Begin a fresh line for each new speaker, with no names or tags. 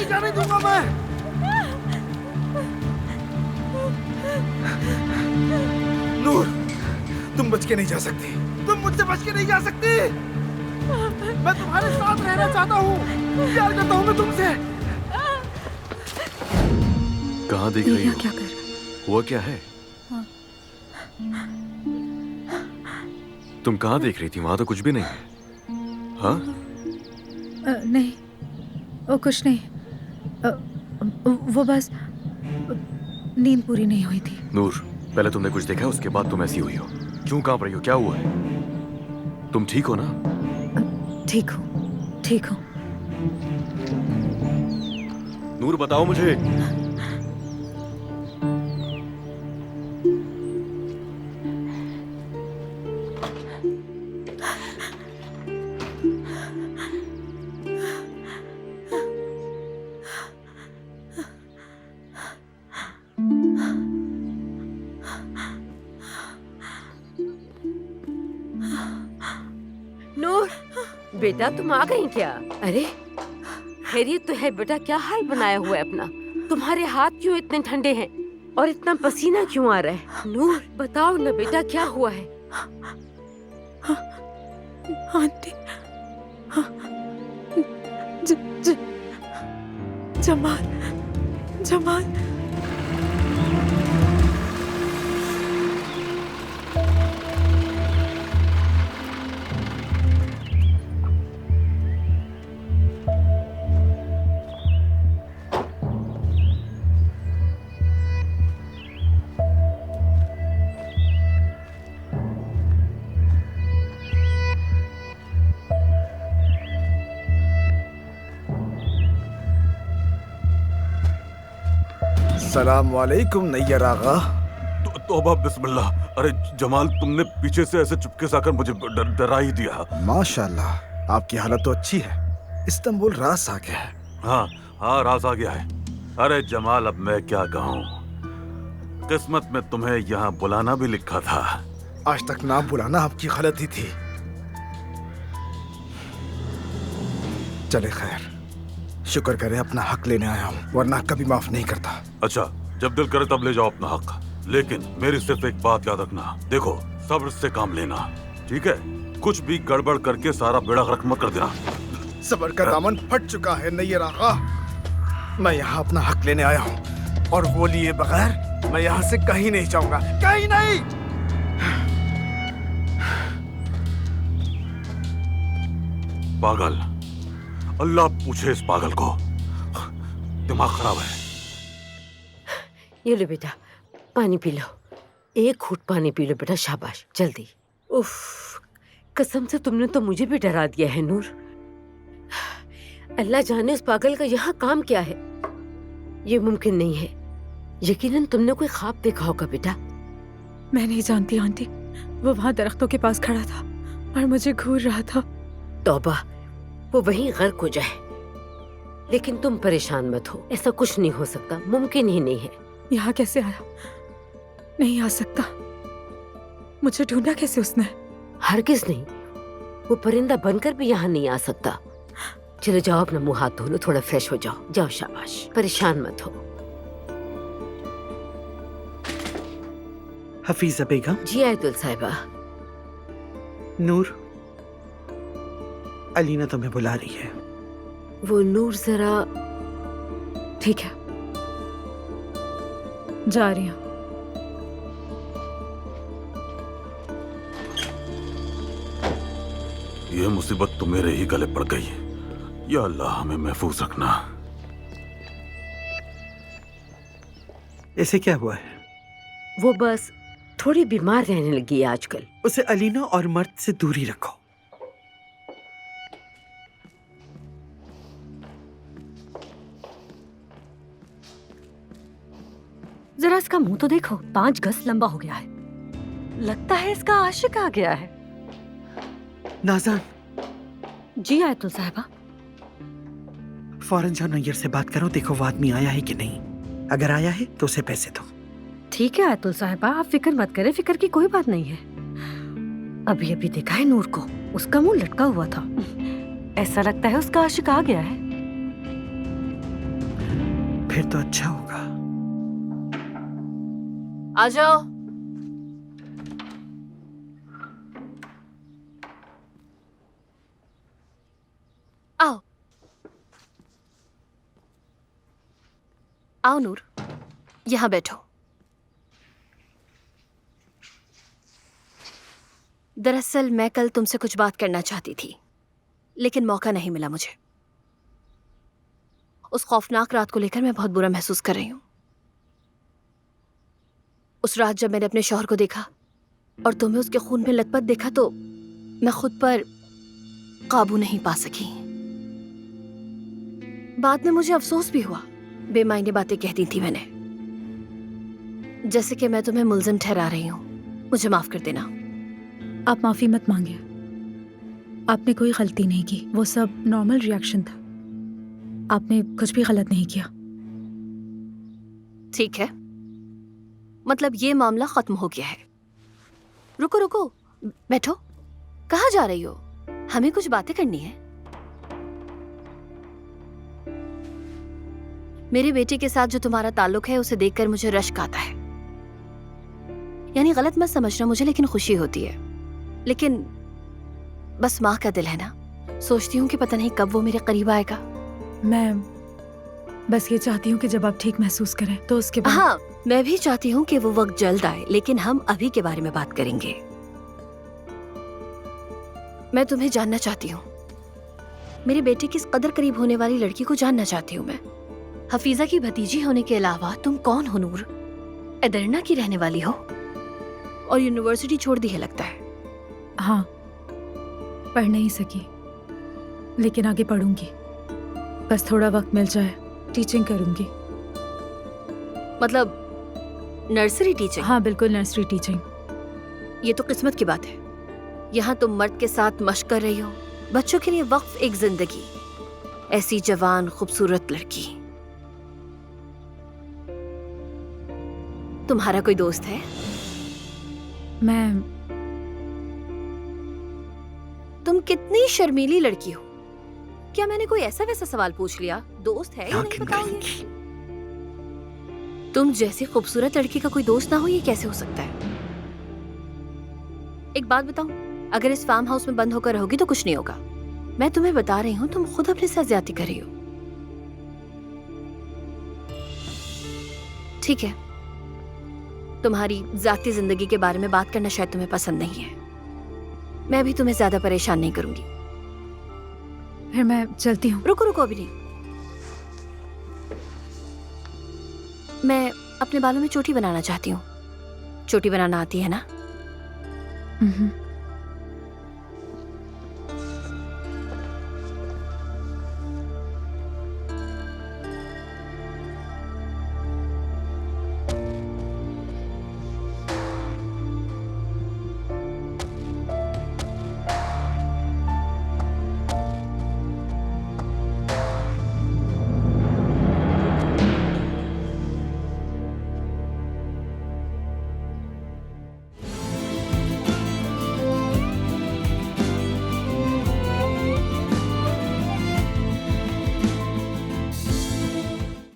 नहीं जाने दूंगा मैं। नूर, तुम बच के नहीं जा सकती, तुम मुझसे बच के नहीं जा सकती। मैं तुम्हारे साथ रहना चाहता हूँ, प्यार करता हूँ मैं तुमसे।
कहाँ देख रही हो?
क्या कर रहा?
हुआ क्या है? तुम कहाँ देख रही थी? वहां तो कुछ भी नहीं है। हाँ?
नहीं, वो कुछ नहीं। वो बस नींद पूरी नहीं हुई थी।
नूर, पहले तुमने कुछ देखा, उसके बाद तुम ऐसी हुई हो। क्यों कांप रही हो? क्या हुआ है? तुम ठीक हो ना?
ठीक हूँ, ठीक हूँ।
नूर, बताओ मुझे।
नूर, बेटा तुम आ गई क्या? अरे खैरियत तो है बेटा? क्या हाल बनाया हुआ है अपना? तुम्हारे हाथ क्यों इतने ठंडे हैं और इतना पसीना क्यों आ रहा है? नूर बताओ ना बेटा, क्या हुआ है?
आंटी, ज, ज, जमाल, जमाल।
सलाम वालेकुम नैयर आगा।
तौबा बिस्मिल्लाह। अरे जमाल, तुमने पीछे से ऐसे चुपके से आकर मुझे डरा ही दिया।
माशाल्लाह, आपकी हालत तो अच्छी है। इस्तांबुल रास आ गया है।
हाँ हाँ, राज आ गया है। अरे जमाल, अब मैं क्या कहूँ, किस्मत में तुम्हें यहाँ बुलाना भी लिखा था।
आज तक ना बुलाना आपकी गलती थी। चले खैर, शुक्र करे अपना हक लेने आया हूँ, वरना कभी माफ नहीं करता।
अच्छा, जब दिल करे तब ले जाओ अपना हक, लेकिन मेरी सिर्फ एक बात याद रखना। देखो, सब्र से काम लेना, ठीक है? कुछ भी गड़बड़ करके सारा बेड़ा गर्क मत कर देना।
सब्र का दामन फट चुका है नैयर आगा। मैं यहाँ अपना हक लेने आया हूँ, और वो लिए बगैर मैं यहाँ से कहीं नहीं जाऊंगा, कहीं नहीं।
पागल, अल्लाह पूछे इस पागल को, दिमाग खराब है।
ये लो बेटा, पानी पी लो। एक घूंट पानी पी लो बेटा, शाबाश, जल्दी। उफ, कसम से तुमने तो मुझे भी डरा दिया है नूर। अल्लाह जाने उस पागल का यहाँ काम क्या है। ये मुमकिन नहीं है। यकीनन तुमने कोई ख्वाब देखा होगा बेटा।
मैं नहीं जानती आंटी, वो वहाँ दरख्तों के पास खड़ा था और मुझे घूर रहा था।
तौबा, वो वहीं गर्क हो जाए। लेकिन तुम परेशान मत हो, ऐसा कुछ नहीं हो सकता, मुमकिन ही नहीं है।
यहाँ कैसे आया? नहीं आ सकता। मुझे ढूंढा कैसे उसने?
हरगिज नहीं, वो परिंदा बनकर भी यहाँ नहीं आ सकता। चलो जाओ, अपना मुंह हाथ धो लो, थोड़ा फ्रेश हो जाओ। जाओ, शाबाश, परेशान मत हो।
हफीजा बेगम।
जी आयतुल साहिबा।
नूर, अलीना तुम्हें बुला रही है।
वो नूर जरा।
ठीक है, जा रही हूँ।
ये मुसीबत तो मेरे ही गले पड़ गई। या अल्लाह, हमें महफूज रखना।
ऐसे क्या हुआ है?
वो बस थोड़ी बीमार रहने लगी है आजकल।
उसे अलीना और मर्द से दूरी रखो।
जरा इसका मुंह तो देखो, 5 गज लंबा हो गया है। लगता है इसका आशिक आ गया है।
नाज़ान।
जी आयतुल साहिबा।
फौरन जाओ, नैयर से बात करो, देखो वो आदमी आया है कि नहीं। अगर आया है तो उसे पैसे दो।
ठीक है आयतुल साहिबा, आप फिक्र मत करें, फिक्र की कोई बात नहीं है। अभी अभी देखा है नूर को, उसका मुंह लटका हुआ था। ऐसा लगता है उसका आशिक आ गया है।
फिर तो अच्छा होगा।
आ जाओ। आओ आओ नूर, यहाँ बैठो। दरअसल मैं कल तुमसे कुछ बात करना चाहती थी, लेकिन मौका नहीं मिला मुझे। उस खौफनाक रात को लेकर मैं बहुत बुरा महसूस कर रही हूं। उस रात जब मैंने अपने शौहर को देखा और तुम्हें उसके खून में लथपथ देखा तो मैं खुद पर काबू नहीं पा सकी। बाद में मुझे अफसोस भी हुआ, बेमायने बातें कह दी थी मैंने, जैसे कि मैं तुम्हें मुल्जिम ठहरा रही हूं। मुझे माफ कर देना।
आप माफी मत मांगिए, आपने कोई गलती नहीं की, वो सब नॉर्मल रिएक्शन था। आपने कुछ भी गलत नहीं किया।
ठीक है, मतलब ये मामला खत्म हो गया है। रुको रुको, बैठो। कहाँ जा रही हो? हमें कुछ बातें करनी है। मेरे बेटे के साथ जो तुम्हारा ताल्लुक है उसे देखकर मुझे रश्क आता है। यानी गलत मत समझना मुझे, लेकिन खुशी होती है। लेकिन बस माँ का दिल है ना, सोचती हूँ कि पता नहीं कब वो मेरे करीब आएगा।
मैं बस ये चाहती हूँ कि जब आप ठीक महसूस करें तो उसके बाद।
हाँ, मैं भी चाहती हूँ कि वो वक्त जल्द आए, लेकिन हम अभी के बारे में बात करेंगे। मैं तुम्हें जानना चाहती हूँ, मेरे बेटे किस कदर करीब होने वाली लड़की को जानना चाहती हूँ मैं। हफीजा की भतीजी होने के अलावा तुम कौन हो नूर? एदरना की रहने वाली हो और यूनिवर्सिटी छोड़ दी है लगता है।
हाँ, पढ़ नहीं सकी, लेकिन आगे पढ़ूंगी। बस थोड़ा वक्त मिल जाए, टीचिंग करूंगी।
मतलब नर्सरी टीचिंग?
हाँ बिल्कुल, नर्सरी टीचिंग।
ये तो किस्मत की बात है। यहाँ तुम मर्द के साथ मशक कर रही हो, बच्चों के लिए वक्फ एक जिंदगी। ऐसी जवान खूबसूरत लड़की। तुम्हारा कोई दोस्त है? तुम कितनी शर्मीली लड़की हो। क्या मैंने कोई ऐसा वैसा सवाल पूछ लिया? दोस्त है या नहीं बताओगे? तुम जैसी खूबसूरत लड़की का कोई दोस्त ना हो, ये कैसे हो सकता है? एक बात बताऊं, अगर इस फार्म हाउस में बंद होकर रहोगी तो कुछ नहीं होगा। मैं तुम्हें बता रही हूँ, तुम खुद अपने साथ ज्यादती कर रही हो। ठीक है, तुम्हारी जाती जिंदगी के बारे में बात करना शायद तुम्हें पसंद नहीं है। मैं भी तुम्हें ज्यादा परेशान नहीं करूंगी।
फिर मैं चलती हूँ।
रुको रुको, अभी नहीं। मैं अपने बालों में चोटी बनाना चाहती हूँ। चोटी बनाना आती है ना?